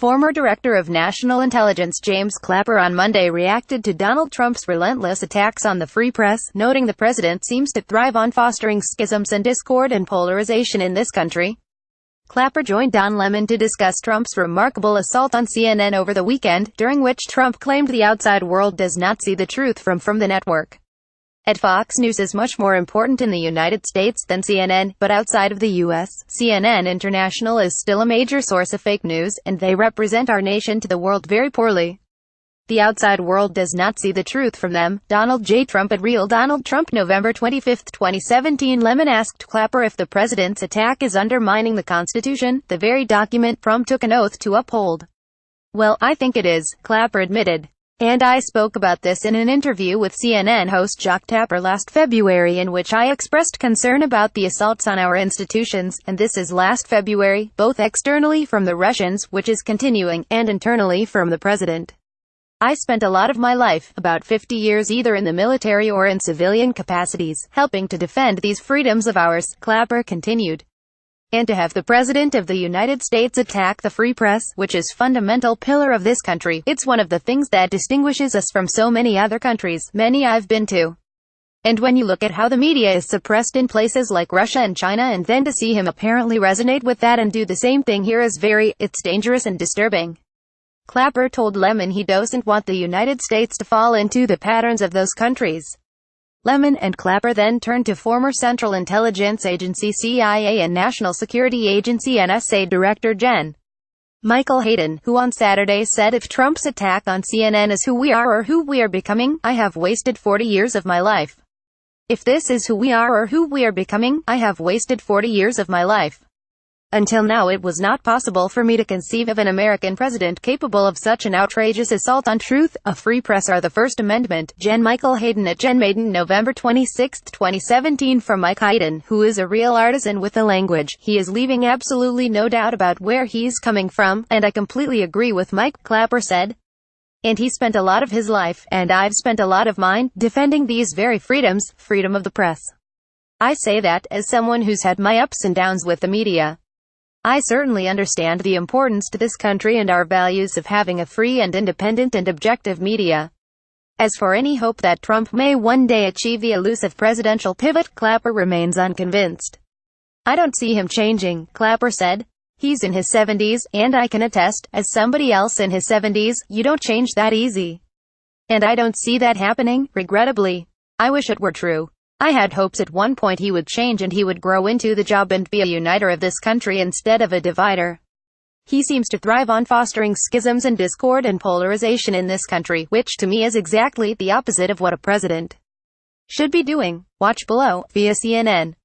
Former Director of National Intelligence James Clapper on Monday reacted to Donald Trump's relentless attacks on the free press, noting the president seems to thrive on fostering schisms and discord and polarization in this country. Clapper joined Don Lemon to discuss Trump's remarkable assault on CNN over the weekend, during which Trump claimed the outside world does not see the truth from the network. At Fox News is much more important in the United States than CNN, but outside of the U.S., CNN International is still a major source of fake news, and they represent our nation to the world very poorly. The outside world does not see the truth from them. Donald J. Trump at Real Donald Trump November 25, 2017. Lemon asked Clapper if the president's attack is undermining the Constitution, the very document Trump took an oath to uphold. "Well, I think it is," Clapper admitted. "And I spoke about this in an interview with CNN host Jacques Tapper last February, in which I expressed concern about the assaults on our institutions, and this is last February, both externally from the Russians, which is continuing, and internally from the president. I spent a lot of my life, about 50 years either in the military or in civilian capacities, helping to defend these freedoms of ours," Clapper continued. "And to have the President of the United States attack the free press, which is fundamental pillar of this country, it's one of the things that distinguishes us from so many other countries, many I've been to. And when you look at how the media is suppressed in places like Russia and China, and then to see him apparently resonate with that and do the same thing here is it's dangerous and disturbing." Clapper told Lemon he doesn't want the United States to fall into the patterns of those countries. Lemon and Clapper then turned to former Central Intelligence Agency CIA and National Security Agency NSA Director Gen. Michael Hayden, who on Saturday said if Trump's attack on CNN is who we are or who we are becoming, I have wasted 40 years of my life. If this is who we are or who we are becoming, I have wasted 40 years of my life. Until now it was not possible for me to conceive of an American president capable of such an outrageous assault on truth, a free press or the First Amendment. Gen Michael Hayden at Gen Maiden November 26, 2017. From Mike Hayden, who is a real artisan with the language, he is leaving absolutely no doubt about where he's coming from, and I completely agree with Mike, Clapper said. And he spent a lot of his life, and I've spent a lot of mine, defending these very freedoms, freedom of the press. I say that, as someone who's had my ups and downs with the media. I certainly understand the importance to this country and our values of having a free and independent and objective media. As for any hope that Trump may one day achieve the elusive presidential pivot, Clapper remains unconvinced. I don't see him changing, Clapper said. He's in his 70s, and I can attest, as somebody else in his 70s, you don't change that easy. And I don't see that happening, regrettably. I wish it were true. I had hopes at one point he would change and he would grow into the job and be a uniter of this country instead of a divider. He seems to thrive on fostering schisms and discord and polarization in this country, which to me is exactly the opposite of what a president should be doing. Watch below, via CNN.